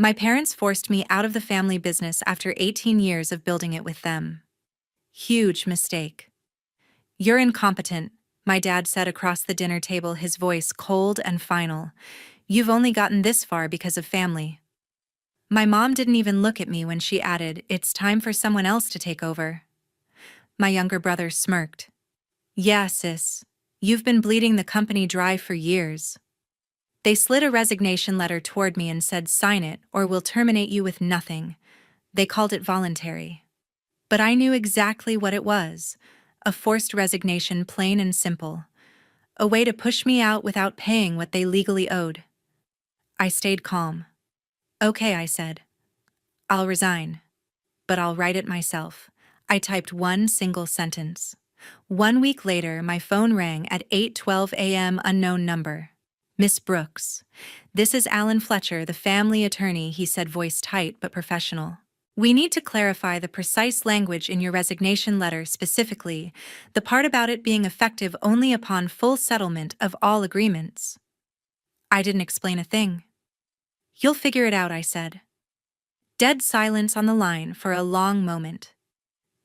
My parents forced me out of the family business after 18 years of building it with them. Huge mistake. "You're incompetent," my dad said across the dinner table, his voice cold and final. "You've only gotten this far because of family." My mom didn't even look at me when she added, "It's time for someone else to take over." My younger brother smirked. "Yeah, sis. You've been bleeding the company dry for years." They slid a resignation letter toward me and said, "Sign it, or we'll terminate you with nothing." They called it voluntary. But I knew exactly what it was: a forced resignation, plain and simple. A way to push me out without paying what they legally owed. I stayed calm. "Okay," I said. "I'll resign. But I'll write it myself." I typed one single sentence. 1 week later, my phone rang at 8:12 a.m. Unknown number. "Miss Brooks. This is Alan Fletcher, the family attorney," he said, voice tight but professional. "We need to clarify the precise language in your resignation letter, specifically the part about it being effective only upon full settlement of all agreements." I didn't explain a thing. "You'll figure it out," I said. Dead silence on the line for a long moment.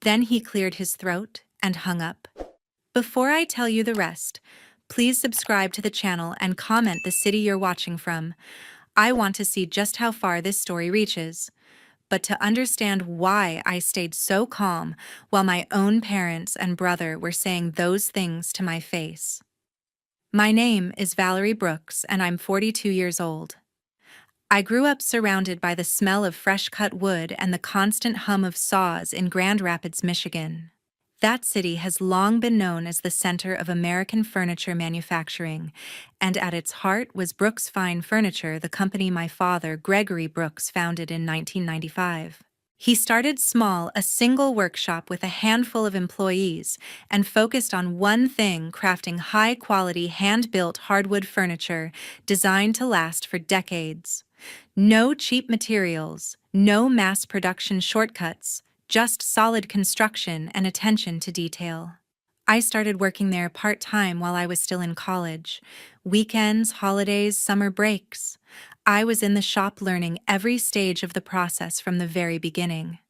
Then he cleared his throat and hung up. Before I tell you the rest, please subscribe to the channel and comment the city you're watching from. I want to see just how far this story reaches. But to understand why I stayed so calm while my own parents and brother were saying those things to my face. My name is Valerie Brooks, and I'm 42 years old. I grew up surrounded by the smell of fresh-cut wood and the constant hum of saws in Grand Rapids, Michigan. That city has long been known as the center of American furniture manufacturing, and at its heart was Brooks Fine Furniture, the company my father, Gregory Brooks, founded in 1995. He started small, a single workshop with a handful of employees, and focused on one thing: crafting high-quality, hand-built hardwood furniture designed to last for decades. No cheap materials, no mass production shortcuts, just solid construction and attention to detail. I started working there part-time while I was still in college. Weekends, holidays, summer breaks. I was in the shop learning every stage of the process from the very beginning.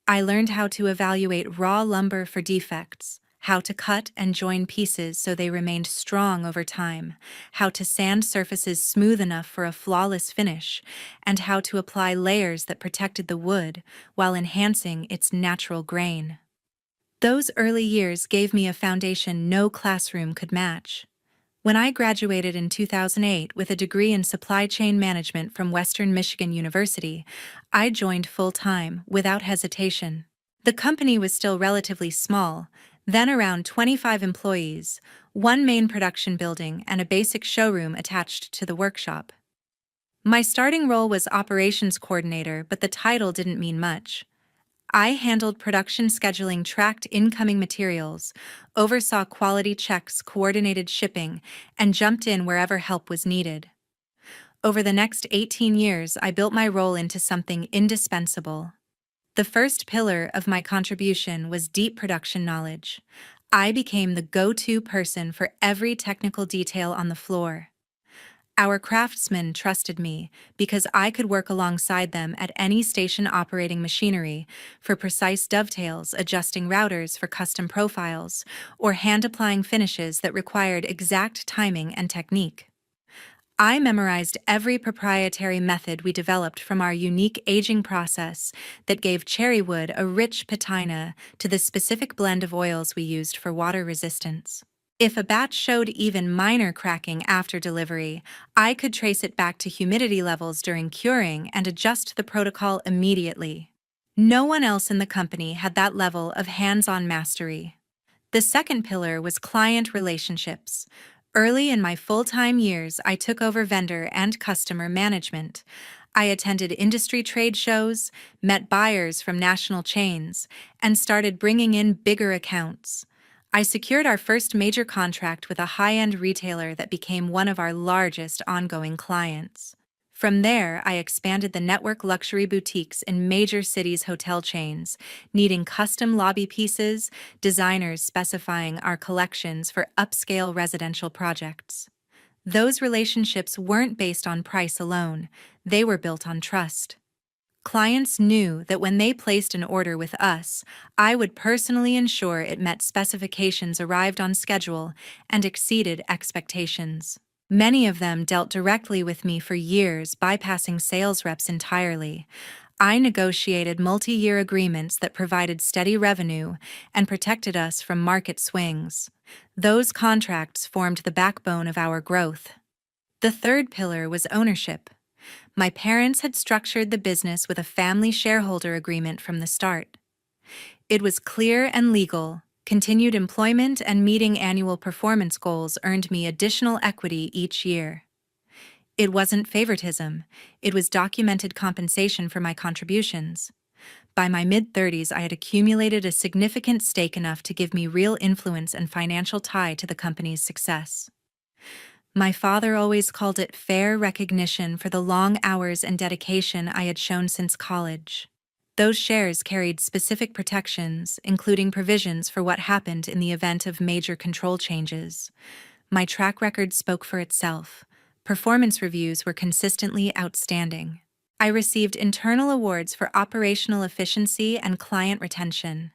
I learned how to evaluate raw lumber for defects, how to cut and join pieces so they remained strong over time, how to sand surfaces smooth enough for a flawless finish, and how to apply layers that protected the wood while enhancing its natural grain. Those early years gave me a foundation no classroom could match. When I graduated in 2008 with a degree in supply chain management from Western Michigan University, I joined full-time, without hesitation. The company was still relatively small, then around 25 employees, one main production building and a basic showroom attached to the workshop. My starting role was operations coordinator, but the title didn't mean much. I handled production scheduling, tracked incoming materials, oversaw quality checks, coordinated shipping, and jumped in wherever help was needed. Over the next 18 years, I built my role into something indispensable. The first pillar of my contribution was deep production knowledge. I became the go-to person for every technical detail on the floor. Our craftsmen trusted me because I could work alongside them at any station operating machinery for precise dovetails, adjusting routers for custom profiles, or hand-applying finishes that required exact timing and technique. I memorized every proprietary method we developed, from our unique aging process that gave cherry wood a rich patina to the specific blend of oils we used for water resistance. If a batch showed even minor cracking after delivery, I could trace it back to humidity levels during curing and adjust the protocol immediately. No one else in the company had that level of hands-on mastery. The second pillar was client relationships. Early in my full-time years, I took over vendor and customer management. I attended industry trade shows, met buyers from national chains, and started bringing in bigger accounts. I secured our first major contract with a high-end retailer that became one of our largest ongoing clients. From there, I expanded the network luxury boutiques in major cities' hotel chains, needing custom lobby pieces, designers specifying our collections for upscale residential projects. Those relationships weren't based on price alone. They were built on trust. Clients knew that when they placed an order with us, I would personally ensure it met specifications, arrived on schedule, and exceeded expectations. Many of them dealt directly with me for years, bypassing sales reps entirely. I negotiated multi-year agreements that provided steady revenue and protected us from market swings. Those contracts formed the backbone of our growth. The third pillar was ownership. My parents had structured the business with a family shareholder agreement from the start. It was clear and legal. Continued employment and meeting annual performance goals earned me additional equity each year. It wasn't favoritism, it was documented compensation for my contributions. By my mid-30s, I had accumulated a significant stake enough to give me real influence and financial tie to the company's success. My father always called it fair recognition for the long hours and dedication I had shown since college. Those shares carried specific protections, including provisions for what happened in the event of major control changes. My track record spoke for itself. Performance reviews were consistently outstanding. I received internal awards for operational efficiency and client retention.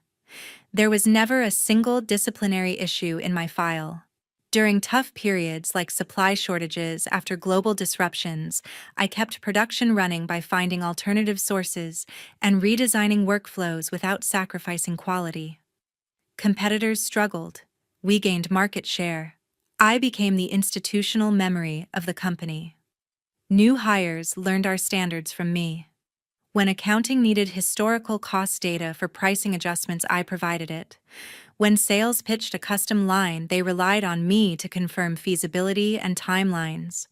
There was never a single disciplinary issue in my file. During tough periods like supply shortages after global disruptions, I kept production running by finding alternative sources and redesigning workflows without sacrificing quality. Competitors struggled. We gained market share. I became the institutional memory of the company. New hires learned our standards from me. When accounting needed historical cost data for pricing adjustments, I provided it. When sales pitched a custom line, they relied on me to confirm feasibility and timelines.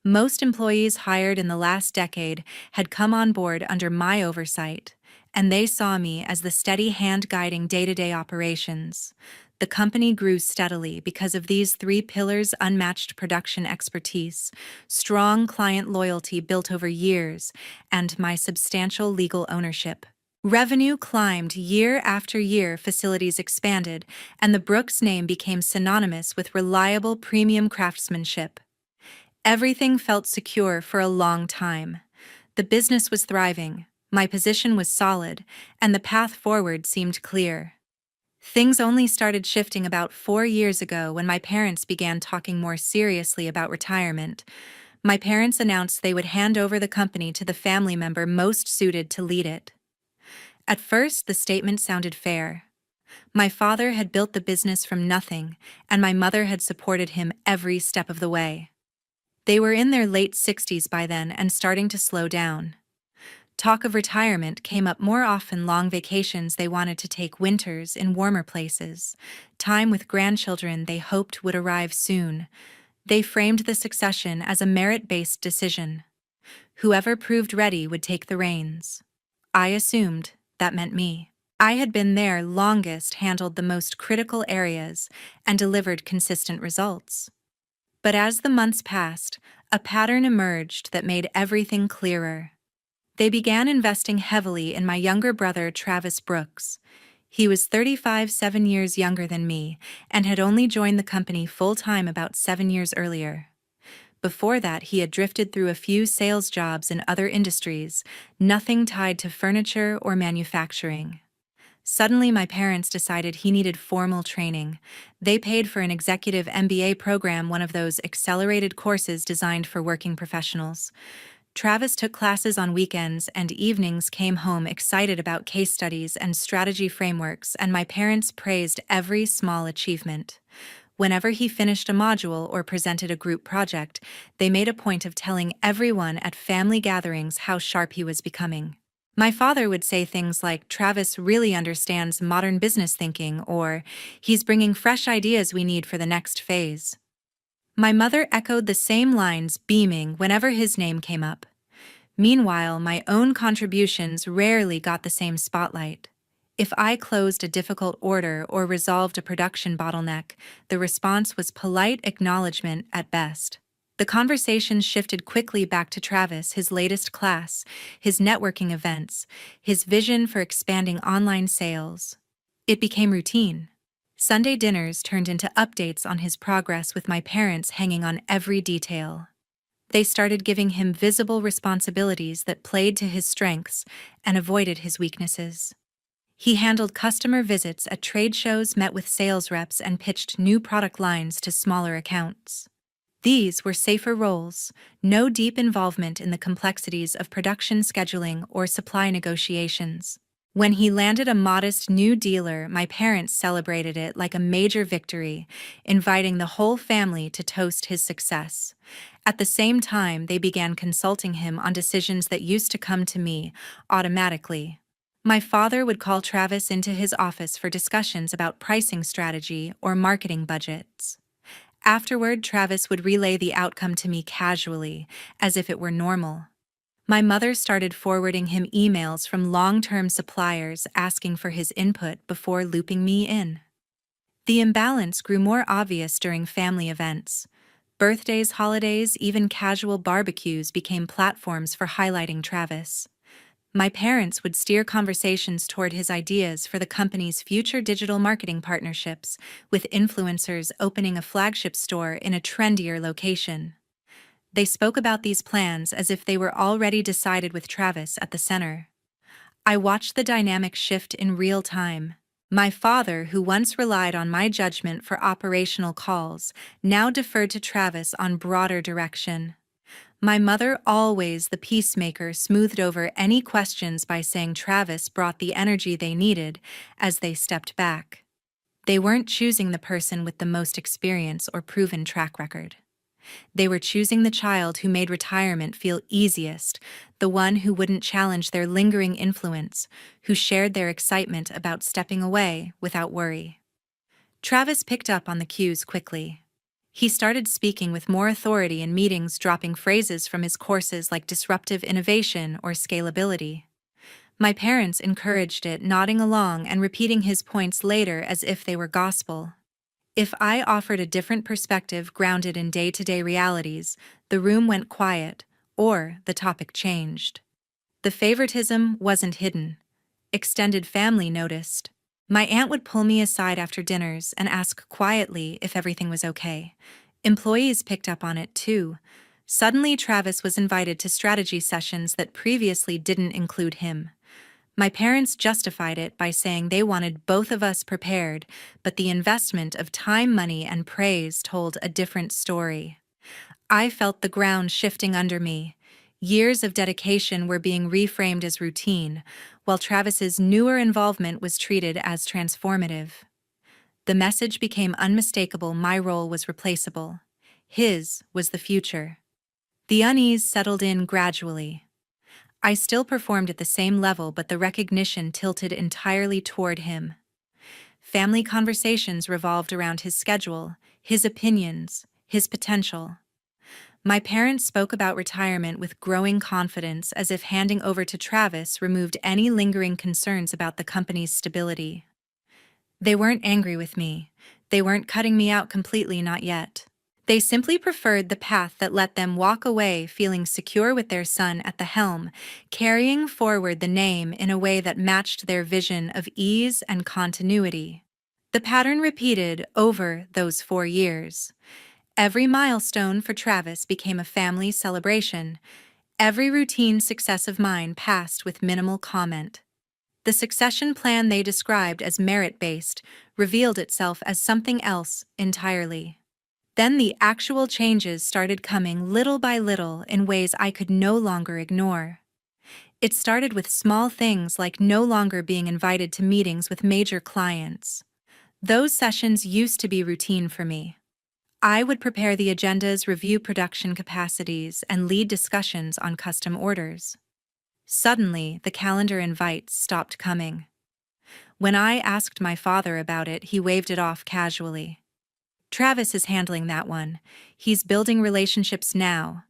Most employees hired in the last decade had come on board under my oversight, and they saw me as the steady hand guiding day-to-day operations. The company grew steadily because of these three pillars: unmatched production expertise, strong client loyalty built over years, and my substantial legal ownership. Revenue climbed year after year, facilities expanded, and the Brooks name became synonymous with reliable premium craftsmanship. Everything felt secure for a long time. The business was thriving, my position was solid, and the path forward seemed clear. Things only started shifting about 4 years ago when my parents began talking more seriously about retirement. My parents announced they would hand over the company to the family member most suited to lead it. At first, the statement sounded fair. My father had built the business from nothing, and my mother had supported him every step of the way. They were in their late 60s by then and starting to slow down. Talk of retirement came up more often: long vacations they wanted to take, winters in warmer places, time with grandchildren they hoped would arrive soon. They framed the succession as a merit-based decision. Whoever proved ready would take the reins. I assumed that meant me. I had been there longest, handled the most critical areas, and delivered consistent results. But as the months passed, a pattern emerged that made everything clearer. They began investing heavily in my younger brother, Travis Brooks. He was 35, 7 years younger than me, and had only joined the company full-time about 7 years earlier. Before that, he had drifted through a few sales jobs in other industries, nothing tied to furniture or manufacturing. Suddenly, my parents decided he needed formal training. They paid for an executive MBA program, one of those accelerated courses designed for working professionals. Travis took classes on weekends and evenings, came home excited about case studies and strategy frameworks, and my parents praised every small achievement. Whenever he finished a module or presented a group project, they made a point of telling everyone at family gatherings how sharp he was becoming. My father would say things like, "Travis really understands modern business thinking," or "He's bringing fresh ideas we need for the next phase." My mother echoed the same lines, beaming whenever his name came up. Meanwhile, my own contributions rarely got the same spotlight. If I closed a difficult order or resolved a production bottleneck, the response was polite acknowledgement at best. The conversation shifted quickly back to Travis, his latest class, his networking events, his vision for expanding online sales. It became routine. Sunday dinners turned into updates on his progress, with my parents hanging on every detail. They started giving him visible responsibilities that played to his strengths and avoided his weaknesses. He handled customer visits at trade shows, met with sales reps, and pitched new product lines to smaller accounts. These were safer roles, no deep involvement in the complexities of production scheduling or supply negotiations. When he landed a modest new dealer, my parents celebrated it like a major victory, inviting the whole family to toast his success. At the same time, they began consulting him on decisions that used to come to me automatically. My father would call Travis into his office for discussions about pricing strategy or marketing budgets. Afterward, Travis would relay the outcome to me casually, as if it were normal. My mother started forwarding him emails from long-term suppliers asking for his input before looping me in. The imbalance grew more obvious during family events. Birthdays, holidays, even casual barbecues became platforms for highlighting Travis. My parents would steer conversations toward his ideas for the company's future digital marketing partnerships, with influencers opening a flagship store in a trendier location. They spoke about these plans as if they were already decided with Travis at the center. I watched the dynamic shift in real time. My father, who once relied on my judgment for operational calls, now deferred to Travis on broader direction. My mother, always the peacemaker, smoothed over any questions by saying Travis brought the energy they needed as they stepped back. They weren't choosing the person with the most experience or proven track record. They were choosing the child who made retirement feel easiest, the one who wouldn't challenge their lingering influence, who shared their excitement about stepping away without worry. Travis picked up on the cues quickly. He started speaking with more authority in meetings, dropping phrases from his courses like disruptive innovation or scalability. My parents encouraged it, nodding along and repeating his points later as if they were gospel. If I offered a different perspective grounded in day-to-day realities, the room went quiet, or the topic changed. The favoritism wasn't hidden. Extended family noticed. My aunt would pull me aside after dinners and ask quietly if everything was okay. Employees picked up on it too. Suddenly, Travis was invited to strategy sessions that previously didn't include him. My parents justified it by saying they wanted both of us prepared, but the investment of time, money, and praise told a different story. I felt the ground shifting under me. Years of dedication were being reframed as routine, while Travis's newer involvement was treated as transformative. The message became unmistakable: my role was replaceable. His was the future. The unease settled in gradually. I still performed at the same level, but the recognition tilted entirely toward him. Family conversations revolved around his schedule, his opinions, his potential. My parents spoke about retirement with growing confidence, as if handing over to Travis removed any lingering concerns about the company's stability. They weren't angry with me. They weren't cutting me out completely, not yet. They simply preferred the path that let them walk away feeling secure with their son at the helm, carrying forward the name in a way that matched their vision of ease and continuity. The pattern repeated over those 4 years. Every milestone for Travis became a family celebration. Every routine success of mine passed with minimal comment. The succession plan they described as merit-based revealed itself as something else entirely. Then the actual changes started coming little by little in ways I could no longer ignore. It started with small things like no longer being invited to meetings with major clients. Those sessions used to be routine for me. I would prepare the agendas, review production capacities, and lead discussions on custom orders. Suddenly, the calendar invites stopped coming. When I asked my father about it, he waved it off casually. Travis is handling that one. He's building relationships now.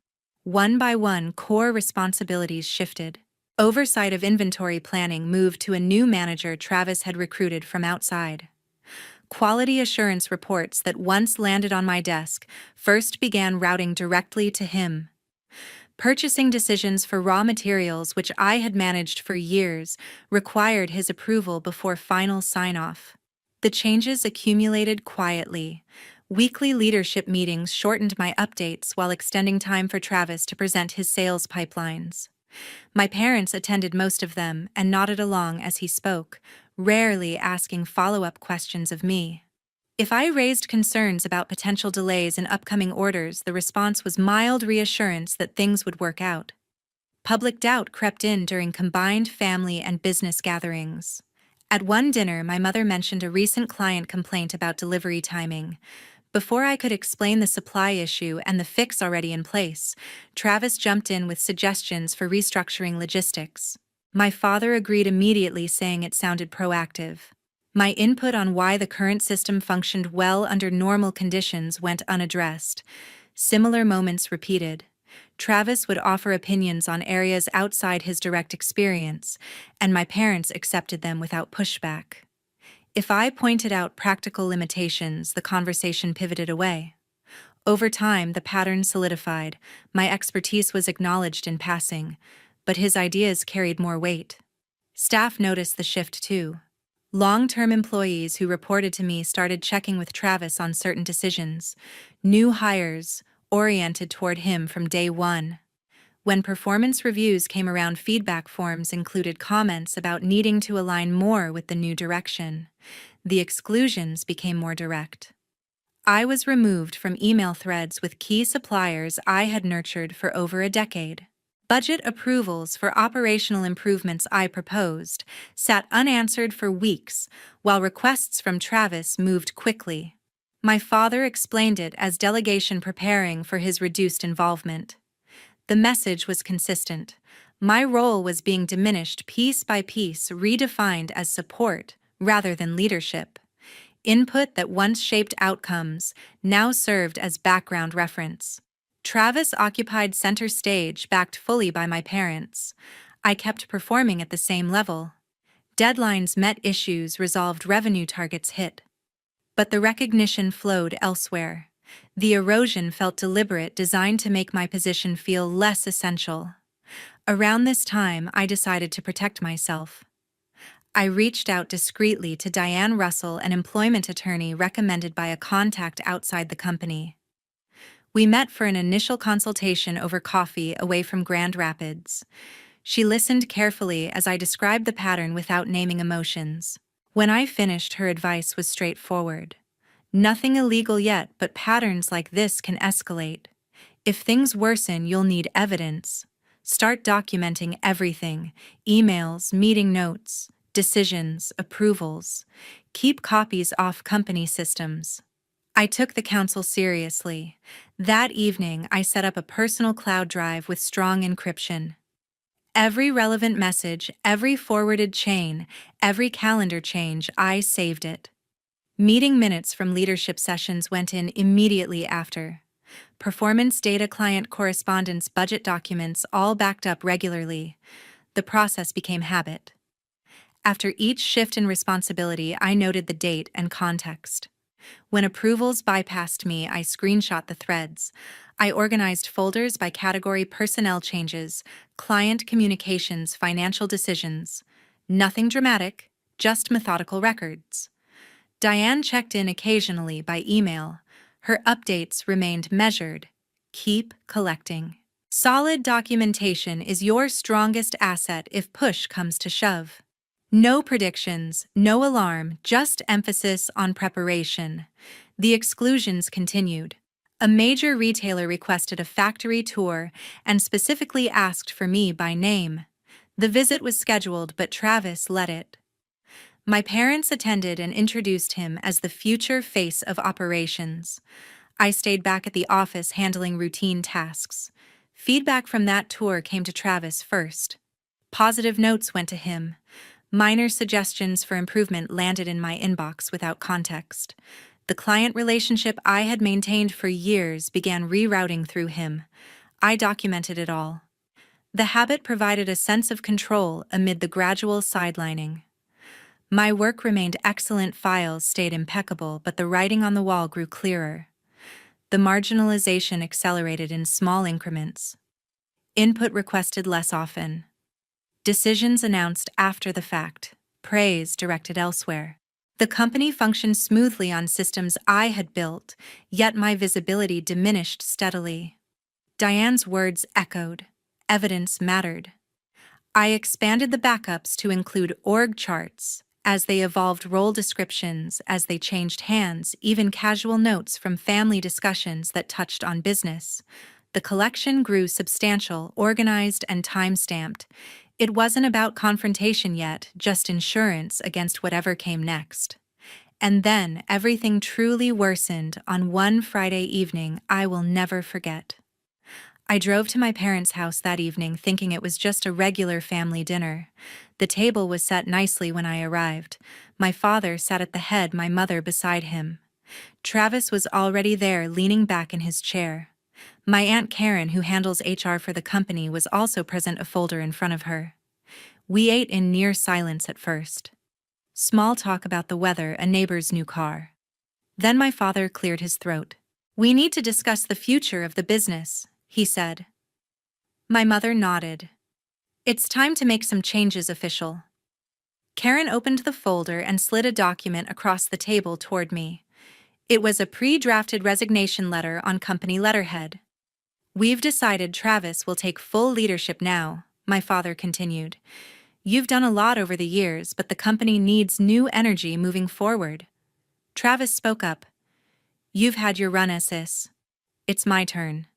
One by one, core responsibilities shifted. Oversight of inventory planning moved to a new manager Travis had recruited from outside. Quality assurance reports that once landed on my desk first began routing directly to him. Purchasing decisions for raw materials, which I had managed for years, required his approval before final sign-off. The changes accumulated quietly. Weekly leadership meetings shortened my updates while extending time for Travis to present his sales pipelines. My parents attended most of them and nodded along as he spoke, rarely asking follow-up questions of me. If I raised concerns about potential delays in upcoming orders, the response was mild reassurance that things would work out. Public doubt crept in during combined family and business gatherings. At one dinner, my mother mentioned a recent client complaint about delivery timing. Before I could explain the supply issue and the fix already in place, Travis jumped in with suggestions for restructuring logistics. My father agreed immediately, saying it sounded proactive. My input on why the current system functioned well under normal conditions went unaddressed. Similar moments repeated. Travis would offer opinions on areas outside his direct experience, and my parents accepted them without pushback. If I pointed out practical limitations, the conversation pivoted away. Over time, the pattern solidified. My expertise was acknowledged in passing, but his ideas carried more weight. Staff noticed the shift too. Long-term employees who reported to me started checking with Travis on certain decisions. New hires oriented toward him from day one. When performance reviews came around, feedback forms included comments about needing to align more with the new direction. The exclusions became more direct. I was removed from email threads with key suppliers I had nurtured for over a decade. Budget approvals for operational improvements I proposed sat unanswered for weeks, while requests from Travis moved quickly. My father explained it as delegation preparing for his reduced involvement. The message was consistent. My role was being diminished piece by piece, redefined as support rather than leadership. Input that once shaped outcomes now served as background reference. Travis occupied center stage, backed fully by my parents. I kept performing at the same level. Deadlines met, issues resolved, revenue targets hit. But the recognition flowed elsewhere. The erosion felt deliberate, designed to make my position feel less essential. Around this time, I decided to protect myself. I reached out discreetly to Diane Russell, an employment attorney recommended by a contact outside the company. We met for an initial consultation over coffee away from Grand Rapids. She listened carefully as I described the pattern without naming emotions. When I finished, her advice was straightforward. Nothing illegal yet, but patterns like this can escalate. If things worsen, you'll need evidence. Start documenting everything: emails, meeting notes, decisions, approvals. Keep copies off company systems. I took the counsel seriously. That evening, I set up a personal cloud drive with strong encryption. Every relevant message, every forwarded chain, every calendar change, I saved it. Meeting minutes from leadership sessions went in immediately after. Performance data, client correspondence, budget documents, all backed up regularly. The process became habit. After each shift in responsibility, I noted the date and context. When approvals bypassed me, I screenshot the threads. I organized folders by category: personnel changes, client communications, financial decisions. Nothing dramatic, just methodical records. Diane checked in occasionally by email. Her updates remained measured. Keep collecting. Solid documentation is your strongest asset if push comes to shove. No predictions, no alarm, just emphasis on preparation. The exclusions continued. A major retailer requested a factory tour and specifically asked for me by name. The visit was scheduled, but Travis let it. My parents attended and introduced him as the future face of operations. I stayed back at the office handling routine tasks. Feedback from that tour came to Travis first. Positive notes went to him. Minor suggestions for improvement landed in my inbox without context. The client relationship I had maintained for years began rerouting through him. I documented it all. The habit provided a sense of control amid the gradual sidelining. My work remained excellent, files stayed impeccable, but the writing on the wall grew clearer. The marginalization accelerated in small increments. Input requested less often. Decisions announced after the fact. Praise directed elsewhere. The company functioned smoothly on systems I had built, yet my visibility diminished steadily. Diane's words echoed. Evidence mattered. I expanded the backups to include org charts, as they evolved role descriptions, as they changed hands, even casual notes from family discussions that touched on business. The collection grew substantial, organized, and time-stamped. It wasn't about confrontation yet, just insurance against whatever came next. And then everything truly worsened on one Friday evening I will never forget. I drove to my parents' house that evening thinking it was just a regular family dinner. The table was set nicely when I arrived. My father sat at the head, my mother beside him. Travis was already there, leaning back in his chair. My Aunt Karen, who handles HR for the company, was also present, a folder in front of her. We ate in near silence at first. Small talk about the weather, a neighbor's new car. Then my father cleared his throat. "We need to discuss the future of the business," he said. My mother nodded. "It's time to make some changes official." Karen opened the folder and slid a document across the table toward me. It was a pre-drafted resignation letter on company letterhead. "We've decided Travis will take full leadership now," my father continued. "You've done a lot over the years, but the company needs new energy moving forward." Travis spoke up. "You've had your run, sis. It's my turn."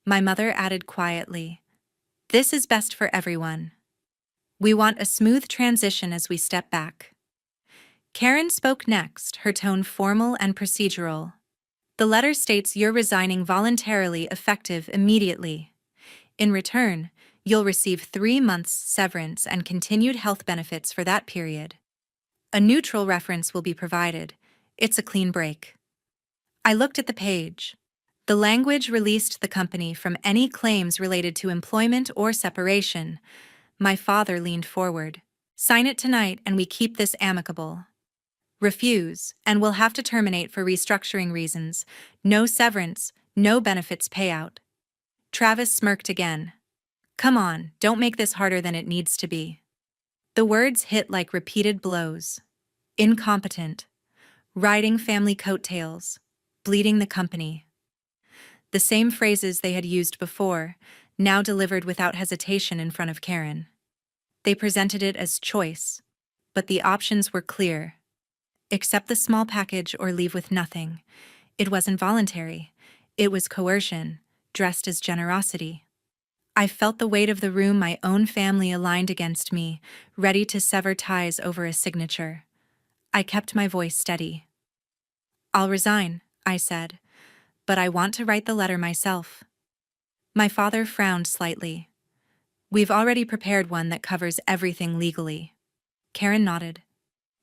My mother added quietly, "This is best for everyone. We want a smooth transition as we step back." Karen spoke next, her tone formal and procedural. "The letter states you're resigning voluntarily, effective immediately. In return, you'll receive 3 months severance and continued health benefits for that period. A neutral reference will be provided. It's a clean break." I looked at the page. The language released the company from any claims related to employment or separation. My father leaned forward. "Sign it tonight and we keep this amicable. Refuse, and we'll have to terminate for restructuring reasons. No severance, no benefits payout." Travis smirked again. "Come on, don't make this harder than it needs to be." The words hit like repeated blows. Incompetent. Riding family coattails. Bleeding the company. The same phrases they had used before, now delivered without hesitation in front of Karen. They presented it as choice, but the options were clear. Accept the small package or leave with nothing. It wasn't voluntary. It was coercion, dressed as generosity. I felt the weight of the room, my own family aligned against me, ready to sever ties over a signature. I kept my voice steady. "I'll resign," I said, "but I want to write the letter myself." My father frowned slightly. "We've already prepared one that covers everything legally." Karen nodded.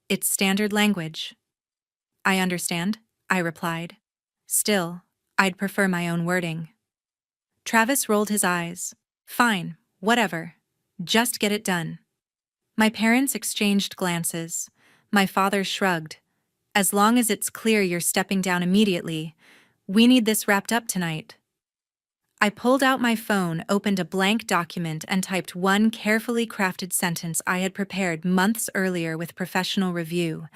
"It's standard language." "I understand," I replied. "Still, I'd prefer my own wording." Travis rolled his eyes. "Fine, whatever. Just get it done." My parents exchanged glances. My father shrugged. "As long as it's clear you're stepping down immediately, we need this wrapped up tonight." I pulled out my phone, opened a blank document, and typed one carefully crafted sentence I had prepared months earlier with professional review.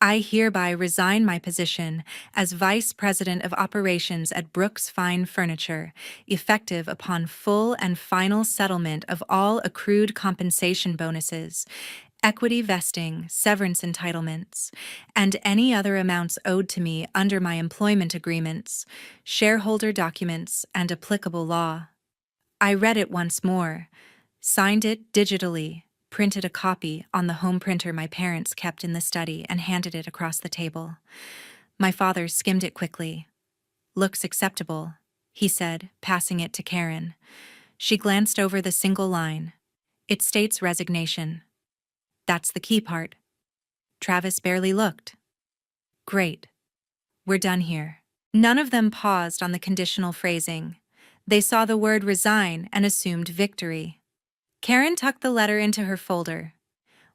"I hereby resign my position as Vice President of Operations at Brooks Fine Furniture, effective upon full and final settlement of all accrued compensation bonuses, equity vesting, severance entitlements, and any other amounts owed to me under my employment agreements, shareholder documents, and applicable law." I read it once more, signed it digitally, printed a copy on the home printer my parents kept in the study, and handed it across the table. My father skimmed it quickly. "Looks acceptable," he said, passing it to Karen. She glanced over the single line. "It states resignation." "That's the key part." Travis barely looked. "Great. We're done here." None of them paused on the conditional phrasing. They saw the word resign and assumed victory. Karen tucked the letter into her folder.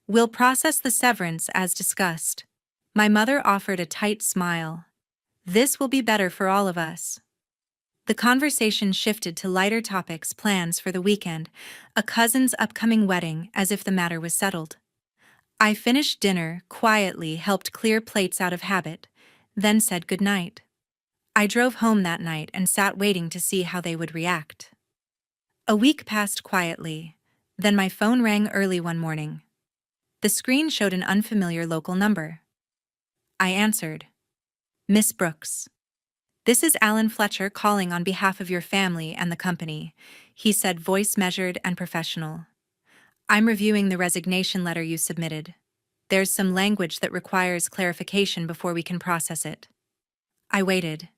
"We'll process the severance as discussed." My mother offered a tight smile. "This will be better for all of us." The conversation shifted to lighter topics, plans for the weekend, a cousin's upcoming wedding, as if the matter was settled. I finished dinner, quietly helped clear plates out of habit, then said goodnight. I drove home that night and sat waiting to see how they would react. A week passed quietly, then my phone rang early one morning. The screen showed an unfamiliar local number. I answered. Miss Brooks. This is Alan Fletcher calling on behalf of your family and the company, he said, voice measured and professional. I'm reviewing the resignation letter you submitted. There's some language that requires clarification before we can process it. I waited.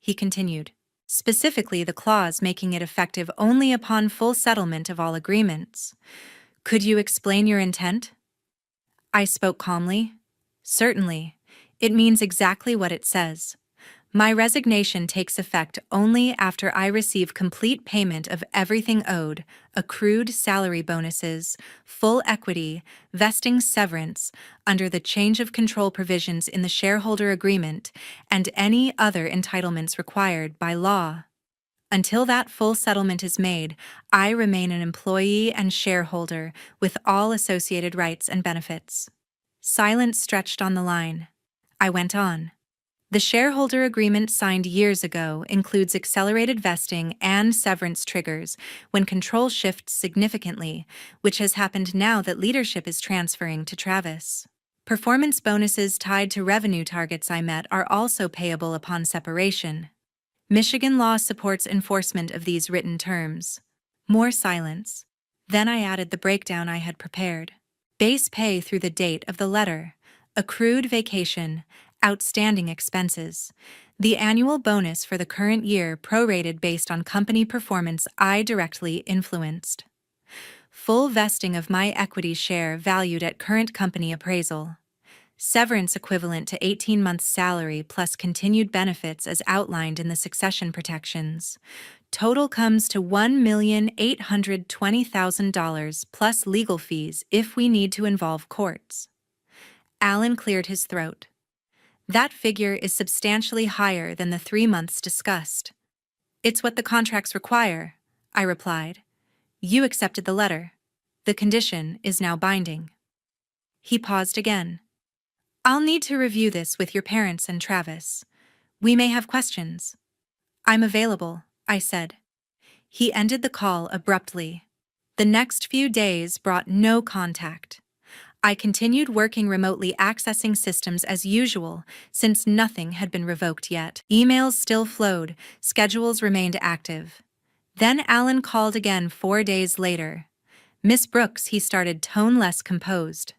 He continued. Specifically, the clause making it effective only upon full settlement of all agreements. Could you explain your intent? I spoke calmly. Certainly. It means exactly what it says. My resignation takes effect only after I receive complete payment of everything owed, accrued salary bonuses, full equity, vesting severance, under the change of control provisions in the shareholder agreement, and any other entitlements required by law. Until that full settlement is made, I remain an employee and shareholder with all associated rights and benefits. Silence stretched on the line. I went on. The shareholder agreement signed years ago includes accelerated vesting and severance triggers when control shifts significantly, which has happened now that leadership is transferring to Travis. Performance bonuses tied to revenue targets I met are also payable upon separation. Michigan law supports enforcement of these written terms. More silence. Then I added the breakdown I had prepared. Base pay through the date of the letter, accrued vacation, outstanding expenses, the annual bonus for the current year prorated based on company performance I directly influenced, full vesting of my equity share valued at current company appraisal, severance equivalent to 18 months' salary plus continued benefits as outlined in the succession protections. Total comes to $1,820,000 plus legal fees if we need to involve courts. Alan cleared his throat. That figure is substantially higher than the 3 months discussed. It's what the contracts require, I replied. You accepted the letter. The condition is now binding. He paused again. I'll need to review this with your parents and Travis. We may have questions. I'm available, I said. He ended the call abruptly. The next few days brought no contact. I continued working remotely, accessing systems as usual, since nothing had been revoked yet. Emails still flowed, schedules remained active. Then Alan called again 4 days later. Miss Brooks, he started, tone less composed.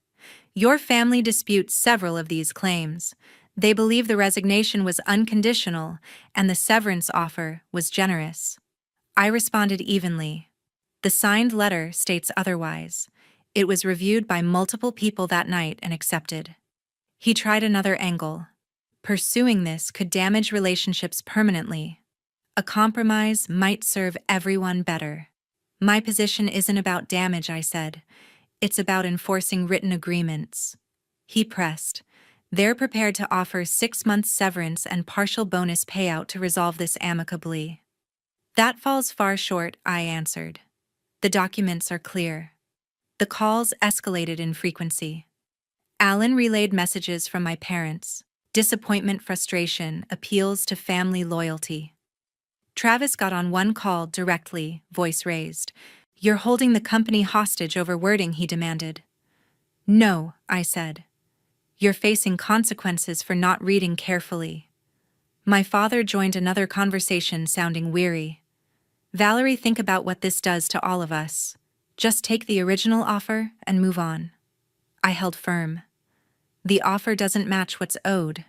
Your family disputes several of these claims. They believe the resignation was unconditional and the severance offer was generous. I responded evenly. The signed letter states otherwise. It was reviewed by multiple people that night and accepted. He tried another angle. Pursuing this could damage relationships permanently. A compromise might serve everyone better. My position isn't about damage, I said. It's about enforcing written agreements. He pressed. They're prepared to offer 6 months severance and partial bonus payout to resolve this amicably. That falls far short, I answered. The documents are clear. The calls escalated in frequency. Alan relayed messages from my parents, disappointment, frustration, appeals to family loyalty. Travis got on one call directly, voice raised. You're holding the company hostage over wording, he demanded. No, I said. You're facing consequences for not reading carefully. My father joined another conversation, sounding weary. Valerie, think about what this does to all of us. Just take the original offer and move on. I held firm. The offer doesn't match what's owed.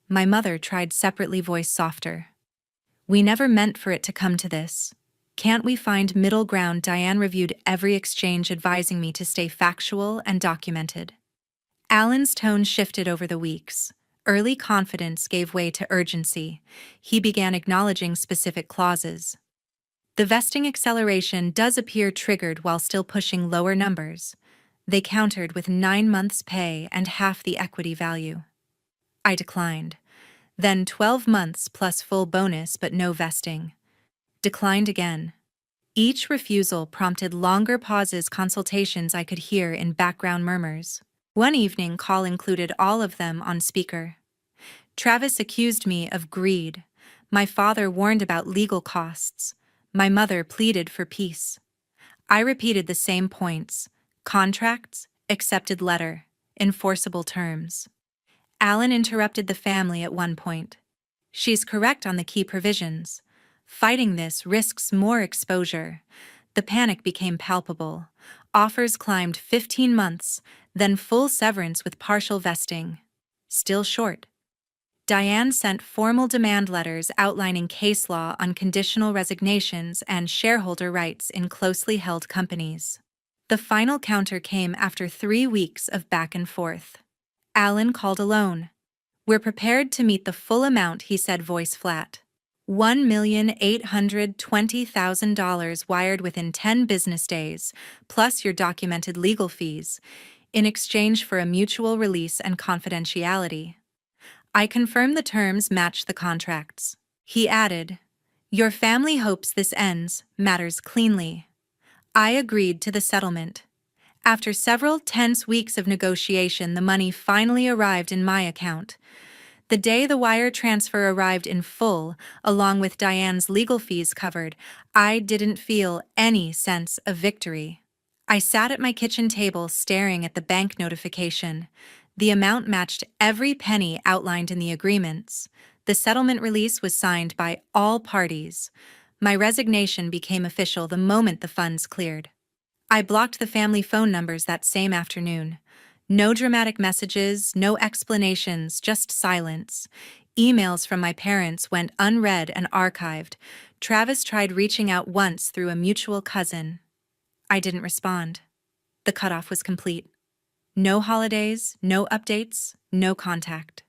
My mother tried separately, voice softer. We never meant for it to come to this. Can't we find middle ground? Diane reviewed every exchange, advising me to stay factual and documented. Alan's tone shifted over the weeks. Early confidence gave way to urgency. He began acknowledging specific clauses. The vesting acceleration does appear triggered while still pushing lower numbers. They countered with 9 months' pay and half the equity value. I declined. Then 12 months plus full bonus but no vesting. Declined again. Each refusal prompted longer pauses, consultations I could hear in background murmurs. One evening call included all of them on speaker. Travis accused me of greed. My father warned about legal costs. My mother pleaded for peace. I repeated the same points: contracts, accepted letter, enforceable terms. Alan interrupted the family at one point. She's correct on the key provisions. Fighting this risks more exposure. The panic became palpable. Offers climbed 15 months, then full severance with partial vesting. Still short. Diane sent formal demand letters outlining case law on conditional resignations and shareholder rights in closely held companies. The final counter came after 3 weeks of back and forth. Alan called alone. "We're prepared to meet the full amount," he said, voice flat. $1,820,000 wired within 10 business days, plus your documented legal fees, in exchange for a mutual release and confidentiality. I confirm the terms match the contracts. He added, "Your family hopes this ends, matters cleanly." I agreed to the settlement. After several tense weeks of negotiation, the money finally arrived in my account. The day the wire transfer arrived in full, along with Diane's legal fees covered, I didn't feel any sense of victory. I sat at my kitchen table staring at the bank notification. The amount matched every penny outlined in the agreements. The settlement release was signed by all parties. My resignation became official the moment the funds cleared. I blocked the family phone numbers that same afternoon. No dramatic messages, no explanations, just silence. Emails from my parents went unread and archived. Travis tried reaching out once through a mutual cousin. I didn't respond. The cutoff was complete. No holidays, no updates, no contact.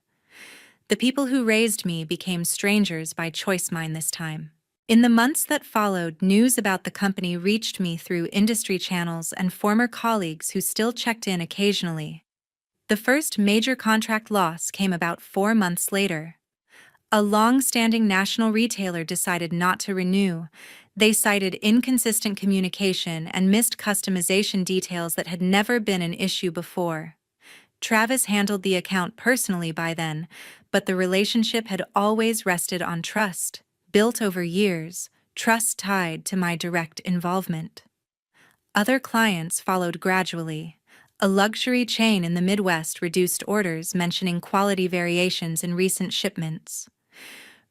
The people who raised me became strangers by choice mine this time. In the months that followed, news about the company reached me through industry channels and former colleagues who still checked in occasionally. The first major contract loss came about 4 months later. A long-standing national retailer decided not to renew. They cited inconsistent communication and missed customization details that had never been an issue before. Travis handled the account personally by then, but the relationship had always rested on trust, built over years, trust tied to my direct involvement. Other clients followed gradually. A luxury chain in the Midwest reduced orders, mentioning quality variations in recent shipments.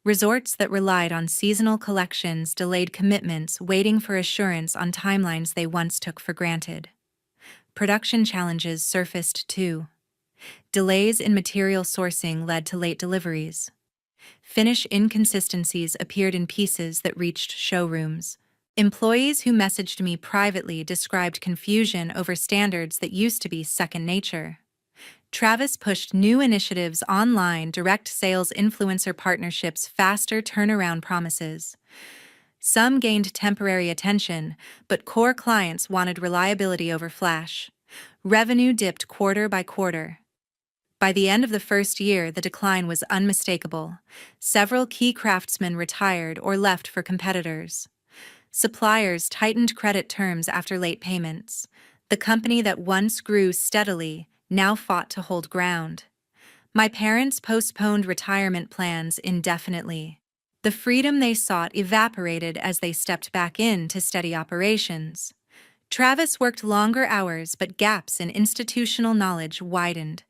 Resorts that relied on seasonal collections delayed commitments, waiting for assurance on timelines they once took for granted. Production challenges surfaced too. Delays in material sourcing led to late deliveries. Finish inconsistencies appeared in pieces that reached showrooms. Employees who messaged me privately described confusion over standards that used to be second nature. Travis pushed new initiatives online, direct sales influencer partnerships, faster turnaround promises. Some gained temporary attention, but core clients wanted reliability over flash. Revenue dipped quarter by quarter. By the end of the first year, the decline was unmistakable. Several key craftsmen retired or left for competitors. Suppliers tightened credit terms after late payments. The company that once grew steadily now fought to hold ground. My parents postponed retirement plans indefinitely. The freedom they sought evaporated as they stepped back in to steady operations. Travis worked longer hours, but gaps in institutional knowledge widened.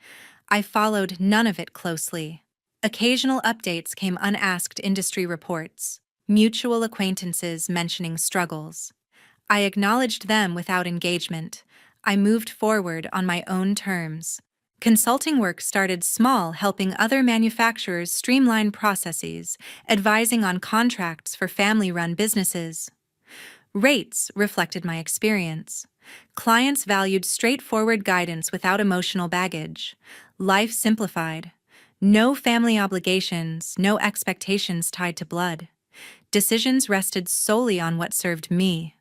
I followed none of it closely. Occasional updates came unasked: industry reports, mutual acquaintances mentioning struggles. I acknowledged them without engagement. I moved forward on my own terms. Consulting work started small, helping other manufacturers streamline processes, advising on contracts for family-run businesses. Rates reflected my experience. Clients valued straightforward guidance without emotional baggage. Life simplified. No family obligations, no expectations tied to blood. Decisions rested solely on what served me.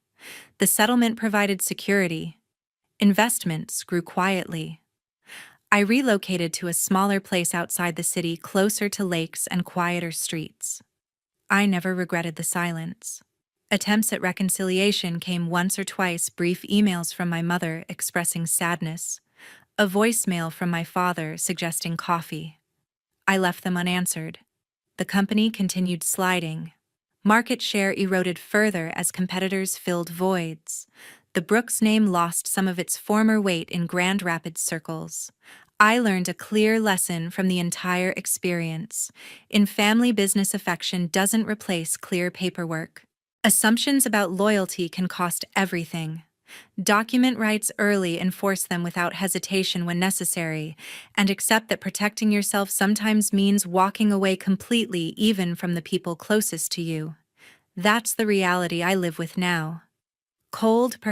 The settlement provided security. Investments grew quietly. I relocated to a smaller place outside the city, closer to lakes and quieter streets. I never regretted the silence. Attempts at reconciliation came once or twice, brief emails from my mother expressing sadness. A voicemail from my father suggesting coffee. I left them unanswered. The company continued sliding. Market share eroded further as competitors filled voids. The Brooks name lost some of its former weight in Grand Rapids circles. I learned a clear lesson from the entire experience. In family business, affection doesn't replace clear paperwork. Assumptions about loyalty can cost everything. Document rights early, enforce them without hesitation when necessary, and accept that protecting yourself sometimes means walking away completely, even from the people closest to you. That's the reality I live with now. Cold, perhaps.